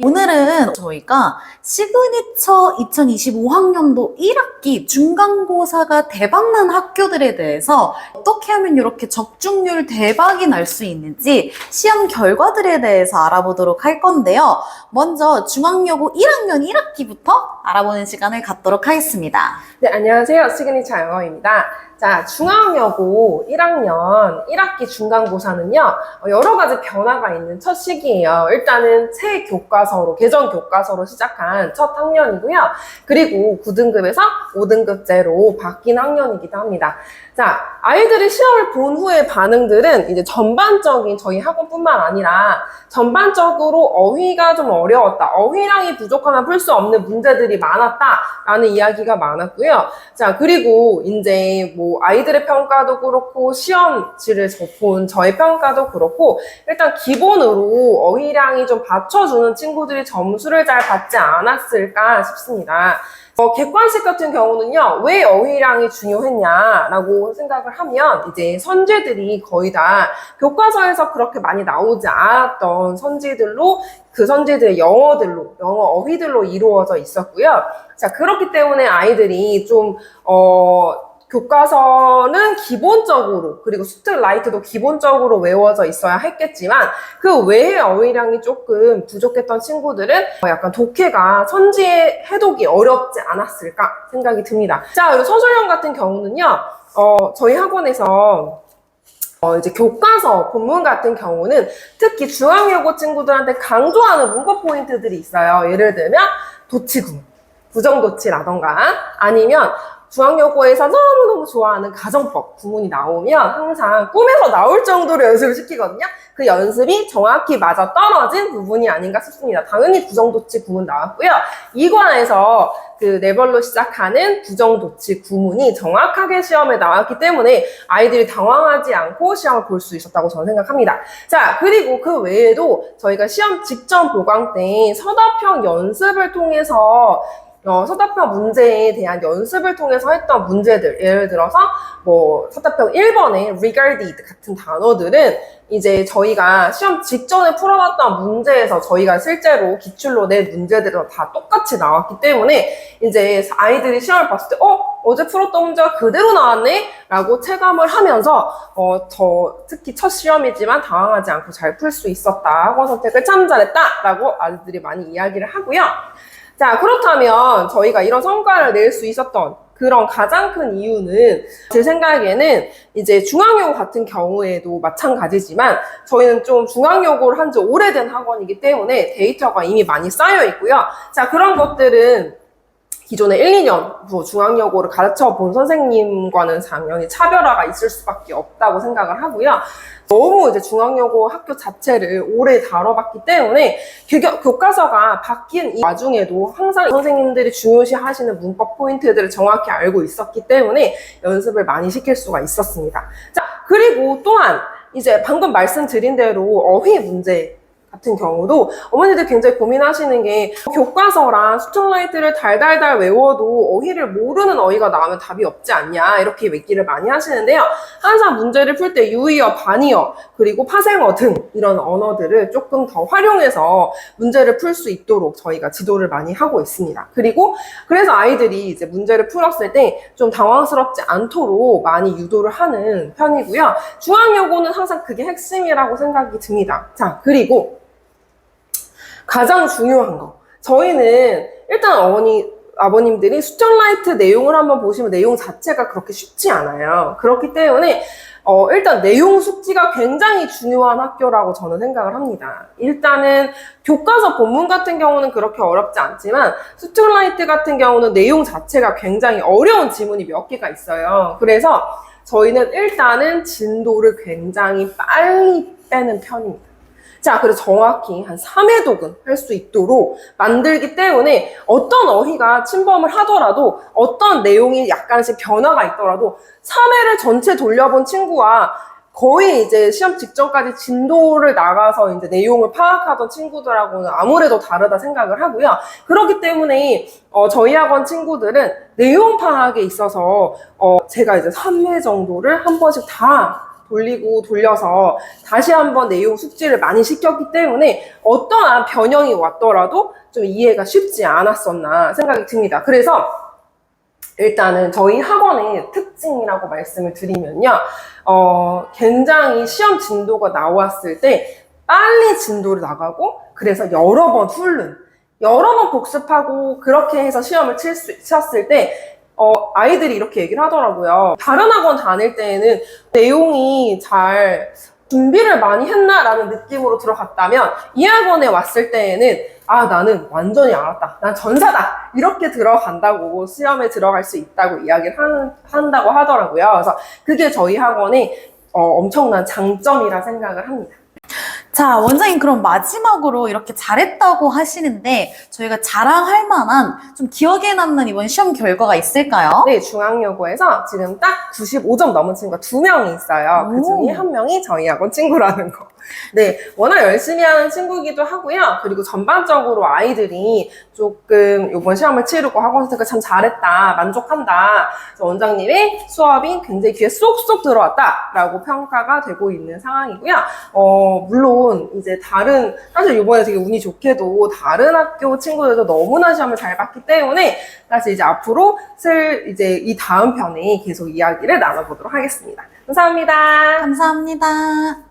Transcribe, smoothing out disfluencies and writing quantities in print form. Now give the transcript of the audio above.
오늘은 저희가 시그니처 2025학년도 1학기 중간고사가 대박난 학교들에 대해서 어떻게 하면 이렇게 적중률 대박이 날 수 있는지 시험 결과들에 대해서 알아보도록 할 건데요. 먼저 중앙여고 1학년 1학기부터 알아보는 시간을 갖도록 하겠습니다. 네, 안녕하세요. 시그니처 영어입니다. 자, 중앙여고 1학년 1학기 중간고사는요, 여러 가지 변화가 있는 첫 시기예요. 일단은 새 교과서로, 개정 교과서로 시작한 첫 학년이고요. 그리고 9등급에서 5등급제로 바뀐 학년이기도 합니다. 자, 아이들이 시험을 본 후의 반응들은 이제 전반적인 저희 학원뿐만 아니라 전반적으로 어휘가 좀 어려웠다. 어휘량이 부족하면 풀 수 없는 문제들이 많았다라는 이야기가 많았고요. 자, 그리고 이제 뭐 아이들의 평가도 그렇고 시험지를 본 저의 평가도 그렇고 일단 기본으로 어휘량이 좀 받쳐주는 친구들이 점수를 잘 받지 않았을까 싶습니다. 객관식 같은 경우는요, 왜 어휘량이 중요했냐라고 생각을 하면, 이제 선지들이 거의 다 교과서에서 그렇게 많이 나오지 않았던 선지들로, 그 선지들의 영어 어휘들로 이루어져 있었고요. 자, 그렇기 때문에 아이들이 좀, 교과서는 기본적으로 그리고 스트라이트도 기본적으로 외워져 있어야 했겠지만 그 외의 어휘량이 조금 부족했던 친구들은 약간 독해가 선지의 해독이 어렵지 않았을까 생각이 듭니다. 자, 그리고 서술형 같은 경우는요, 저희 학원에서 이제 교과서 본문 같은 경우는 특히 중앙여고 친구들한테 강조하는 문법 포인트들이 있어요. 예를 들면 도치구문, 부정도치라던가 아니면 중앙여고에서 너무너무 좋아하는 가정법 구문이 나오면 항상 꿈에서 나올 정도로 연습을 시키거든요. 그 연습이 정확히 맞아 떨어진 부분이 아닌가 싶습니다. 당연히 부정도치 구문 나왔고요. 2관에서 그 네벌로 시작하는 부정도치 구문이 정확하게 시험에 나왔기 때문에 아이들이 당황하지 않고 시험을 볼 수 있었다고 저는 생각합니다. 자, 그리고 그 외에도 저희가 시험 직전 보강 때 서답형 연습을 통해서 서답형 문제에 대한 연습을 통해서 했던 문제들, 예를 들어서 뭐 서답형 1번에 regarded 같은 단어들은 이제 저희가 시험 직전에 풀어놨던 문제에서 저희가 실제로 기출로 낸 문제들은 다 똑같이 나왔기 때문에 이제 아이들이 시험을 봤을 때 어제 풀었던 문제가 그대로 나왔네? 라고 체감을 하면서 특히 첫 시험이지만 당황하지 않고 잘 풀 수 있었다. 학원 선택을 참 잘했다. 라고 아이들이 많이 이야기를 하고요. 자, 그렇다면 저희가 이런 성과를 낼 수 있었던 그런 가장 큰 이유는 제 생각에는 이제 중앙여고 같은 경우에도 마찬가지지만 저희는 좀 중앙여고를 한 지 오래된 학원이기 때문에 데이터가 이미 많이 쌓여 있고요. 자, 그런 것들은 기존에 1, 2년 중앙여고를 가르쳐 본 선생님과는 당연히 차별화가 있을 수밖에 없다고 생각을 하고요. 너무 이제 중앙여고 학교 자체를 오래 다뤄봤기 때문에 교과서가 바뀐 이 와중에도 항상 선생님들이 중요시 하시는 문법 포인트들을 정확히 알고 있었기 때문에 연습을 많이 시킬 수가 있었습니다. 자, 그리고 또한 이제 방금 말씀드린 대로 어휘 문제 같은 경우도 어머니들 굉장히 고민하시는 게 교과서랑 스트라이트를 달달달 외워도 어휘를 모르는 어휘가 나오면 답이 없지 않냐 이렇게 얘기를 많이 하시는데요. 항상 문제를 풀 때 유의어, 반의어, 그리고 파생어 등 이런 언어들을 조금 더 활용해서 문제를 풀 수 있도록 저희가 지도를 많이 하고 있습니다. 그래서 아이들이 이제 문제를 풀었을 때 좀 당황스럽지 않도록 많이 유도를 하는 편이고요. 중앙여고는 항상 그게 핵심이라고 생각이 듭니다. 자, 그리고 가장 중요한 거. 저희는 일단 아버님들이 스트라이트 내용을 한번 보시면 내용 자체가 그렇게 쉽지 않아요. 그렇기 때문에 일단 내용 숙지가 굉장히 중요한 학교라고 저는 생각을 합니다. 일단은 교과서 본문 같은 경우는 그렇게 어렵지 않지만 스트라이트 같은 경우는 내용 자체가 굉장히 어려운 지문이 몇 개가 있어요. 그래서 저희는 일단은 진도를 굉장히 빨리 빼는 편입니다. 자, 그래서 정확히 한 3회 독은 할 수 있도록 만들기 때문에 어떤 어휘가 침범을 하더라도 어떤 내용이 약간씩 변화가 있더라도 3회를 전체 돌려본 친구와 거의 이제 시험 직전까지 진도를 나가서 이제 내용을 파악하던 친구들하고는 아무래도 다르다 생각을 하고요. 그렇기 때문에 저희 학원 친구들은 내용 파악에 있어서 제가 이제 3회 정도를 한 번씩 다 돌리고 돌려서 다시 한번 내용 숙지를 많이 시켰기 때문에 어떠한 변형이 왔더라도 좀 이해가 쉽지 않았었나 생각이 듭니다. 그래서 일단은 저희 학원의 특징이라고 말씀을 드리면요. 굉장히 시험 진도가 나왔을 때 빨리 진도를 나가고 그래서 여러 번 여러 번 복습하고 그렇게 해서 시험을 쳤을 때 아이들이 이렇게 얘기를 하더라고요. 다른 학원 다닐 때에는 내용이 잘 준비를 많이 했나라는 느낌으로 들어갔다면 이 학원에 왔을 때에는 나는 완전히 알았다. 난 전사다. 이렇게 들어간다고 시험에 들어갈 수 있다고 이야기를 한다고 하더라고요. 그래서 그게 저희 학원의 엄청난 장점이라 생각을 합니다. 자, 원장님 그럼 마지막으로 이렇게 잘했다고 하시는데 저희가 자랑할 만한 좀 기억에 남는 이번 시험 결과가 있을까요? 네, 중앙여고에서 지금 딱 95점 넘은 친구가 2명이 있어요. 그 중에 한 명이 저희 학원 친구라는 거. 네, 워낙 열심히 하는 친구이기도 하고요. 그리고 전반적으로 아이들이 조금 이번 시험을 치르고 학원 선택을 참 잘했다, 만족한다. 그래서 원장님의 수업이 굉장히 귀에 쏙쏙 들어왔다라고 평가가 되고 있는 상황이고요. 물론 이제 사실 이번에 되게 운이 좋게도 다른 학교 친구들도 너무나 시험을 잘 봤기 때문에 사실 이제 앞으로 이제 이 다음 편에 계속 이야기를 나눠보도록 하겠습니다. 감사합니다. 감사합니다.